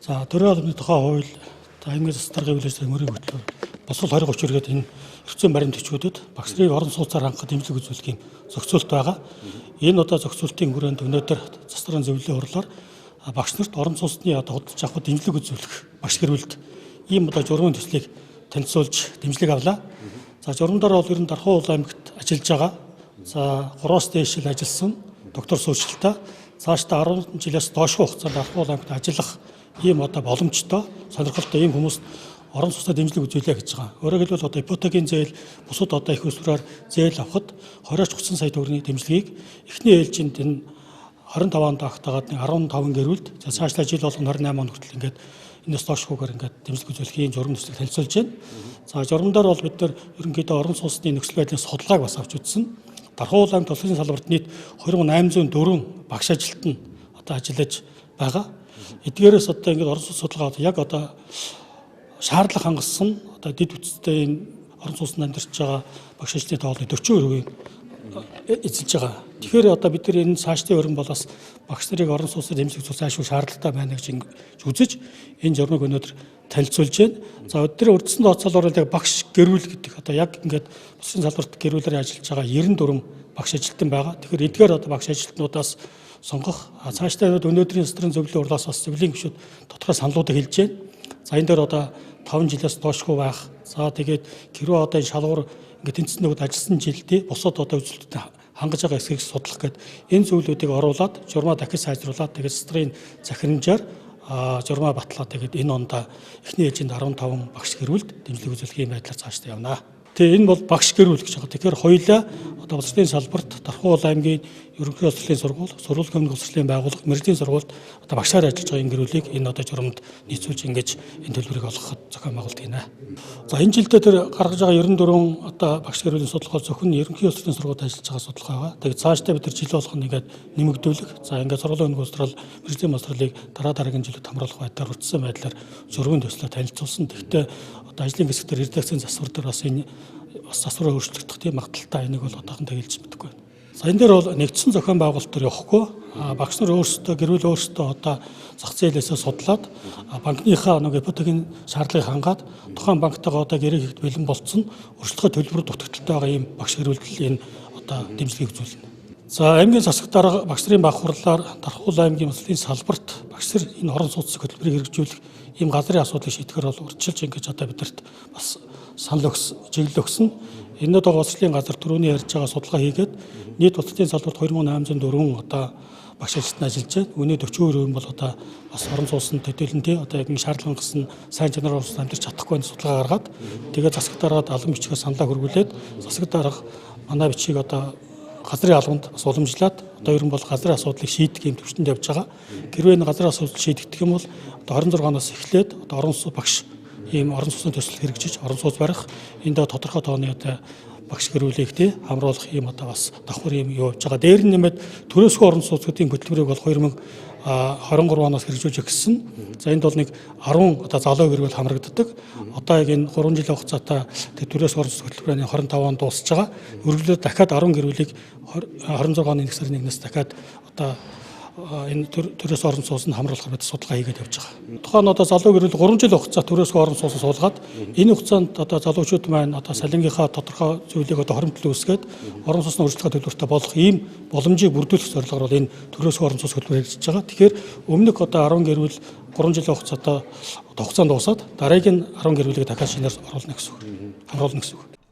За төрийн албаны тухай хууль аймгийн засгийн хуулиар мөрийг хөтлөв. Босол 2030 гээд энэ эрхцэн баримт төчгүүдэд багш нарын орон сууцаар хангах дэмжлэг үзүүлэх юм зохицуулт байгаа. Энэ одоо зохицуултын хүрээнд өнөөдөр засгийн зөвлөлийн хурлаар багш нарт орон сууцны одоо худалдаж авах дэмжлэг үзүүлэх багш гэрүүлд ийм одоо журмын төслийг танилцуулж дэмжлэг авлаа. За журмдаар бол ер нь Дархан Уул аймагт ажиллаж байгаа. За 3-аас дээш жил ажилласан доктор суурьшилтай цаашдаа 10 жилээс доош хугацаанд Дархан Уул аймагт ажиллах ийм одоо боломжтой сонирхолтой ийм хүмүүст орон сууцтай дэмжлэг үзүүлээ гэж байгаа. Өөрөөр хэлбэл одоо ипотекийн зээл бусад одоо их усраар зээл авахд 20-30 сая төгрөгийн дэмжлэгийг эхний ээлжинд энэ 25 онд агтаагаад 15 гэрүүлд цаашлаа жил болгон 28 он хүртэл ингээд энэс доошгүйгээр ингээд дэмжлэг үзүүлэх ийм журам төслийг танилцуулж байна. За журамдаар бол бид нар ерөнхийдөө орон сууцны нөхцөл байдлын судалгааг бас авч үзсэн. Дархан Уул аймаг тулсын салбарт нийт 2804 багш ажилтнууд нь одоо ажиллаж байгаа. Эдгээрээс одоо ингээд орон сууц судалгаа яг одоо шаардлага хангасан одоо дэд үтцтэй энэ орон сууцнд амьдарч байгаа багш ажлын тоолны 40% эзэлж байгаа. Тэгэхээр одоо бид нар энэ цаашдын өрн болоос багш нарыг орон сууцаар дэмжлэг үзүүлэх аашгүй шаардлагатай байна гэж үзэж энэ журмыг өнөөдөр танилцуулж байна. За өдрийн урдсан тооцоолоор яг багш гэрүүл гэдэг одоо яг ингээд бусдын салбарт гэрүүлээр ажиллаж байгаа 94 багш ажилтан байгаа. Тэгэхээр эдгээр одоо багш ажилтнуудаас сонгох цаашдаа өнөөдрийн засгийн зөвлөлийн хурлаас бас зөвлөлийн гишүүд тодорхой саналуудыг хэлж байна. За энэ дээр одоо 5 жилээс доошгүй байх. За тэгээд гэрүү одоо энэ шалгуур ингээд тэнцэн нөгөөд ажилласан жилдээ бусад одоо үзүүлэлтэд хангаж байгаа эсхийг судлах гэдэг энэ зүйлүүдийг оруулаад журмаа дахиж сайжруулад тэгээд засгийн захирамжаар журмаа батлаад тэгээд энэ ондоо эхний ээлжинд 15 багш гэрүүлд дэмжлэг үзүүлэх юм байдлаар цаашдаа явна. Тэгээ энэ бол багш гэрүүл гэж байгаа. Тэгэхээр хоёулаа одоо улсын салбарт Дархан Уул аймгийн ерөнхий боловсролын сургууль, сургууль хөмнө боловсролын байгууллага, мэргэжлийн сургуульд одоо багшаар ажиллаж байгаа энэ гэрүүлийг энэ одоо журамд нийцүүлж ингэж энэ төлбөрийг олгоход зохион байгуулт гинэ. За энэ жилдээ тэр гаргаж байгаа 94 одоо багш гэрүүлийн судалгаа зөвхөн ерөнхий боловсролын сургуульд ажиллаж байгаа судалгаа байгаа. Тэгээд цаашдаа бид нар жил болгоно ингээд нэмэгдүүлэх. За ингээд сургуулийн хөмнө боловсрол, мэргэжлийн боловсролыг дараагийн жилүүд хамруулах байдлаар хүртсэн байдлаар журмын төслөө танилцуулсан. Тэгэхдээ одоо ажлын хэсгээр редакцийн засвар дээр бас энэ засвараа өөрчлөгдөх тийм магадaltaй энийг бол одоохон тэгэлж мэдэхгүй байна. За энэ дээр бол нэгдсэн зохион байгуулалт төр явахгүй. Багш нар өөрсдөө гэрүүл өөрсдөө одоо зах зээлээсээ судлаад банкныхаа нэг ипотекийн шаардлагыг хангаад тухайн банктайгаа одоо гэрээ хийхэд бэлэн болцсон өрсөлдөхөд төлбөр дутагдaltaй байгаа ийм багш гэрүүлдэл энэ одоо дэмжлэгийг үзүүлнэ. За аймгийн засаг дарга багш нарын баг хурлаар Дархан Уул аймгийн улсын салбарт багш нар энэ орон сууцны хөтөлбөрийг хэрэгжүүлэх ийм газрын асуудлыг шийдэхээр бол урьдчилж ингэж одоо бидэрт бас санал чиглэл өгсөн. Энэ одоо улсын газар түрүүний ярьж байгаа судалгаа хийгээд нийт улсын салбарт 2804 одоо багш ажилтнууд ажиллаж байна. Үүний 40% бол одоо бас орон сууцны төдийлөнтэй одоо яг шаардлага хангасан сайн чанараар амьдарч чадахгүй байна судалгаа гаргаад тэгээд засаг даргаад албан бичгээ саналаа хөрвүүлээд засаг дарга манай бичгийг одоо газрын албанд бас уламжлаад одоо ер нь бол газрын асуудлыг шийдэх юм төвчөнд явж байгаа. Хэрвээ энэ газрын асуудал шийдэгдэх юм бол одоо 26 оноос эхлээд одоо орон сууц багш ийм орон сууцны төсөл хэрэгжиж орон сууц барих энд тодорхой тооны одоо багш гэрүүлийг хамруулах ийм одоо бас давхар юм юу явж байгаа. Дээр нь нэмээд төрөөсгөө орон сууцуудын хөтөлбөрийг бол 2023 оноос хэрэгжүүлж гисэн. За энд бол нэг 10 одоо залуу гэрүүл хамрагддаг. Одоо яг энэ 3 жилийн хугацаатай төрөөс орон сууц хөтөлбөрийн 25 онд дуусж байгаа. Өргөлөөр дахиад 10 гэрүүлийг 26 оны 1 сарын 1-ээс дахиад одоо энэ төрөөс орон сууц нь хамруулах гэдэг судалгаа хийгээд явж байгаа. Тухайн одоо залуу гэрүүл 3 жил хугацаа төрөөс орон сууц суулгаад энэ хугацаанд одоо залуучууд маань одоо салингийнхаа тодорхой зүйлийг одоо хоримтлон үүсгээд орон сууцны өрсөлдөх төлбөртэй болох ийм боломжийг бүрдүүлэх зорилгоор бол энэ төрөөс орон сууц хөтөлбөр хэрэгжиж байгаа. Тэгэхээр өмнөх одоо 10 гэрүүл 3 жилийн хугацаанд дуусаад дараагийн 10 гэрүүлийг дахиад шинээр оруулна гэсэн үг. Хамруулна гэсэн үг.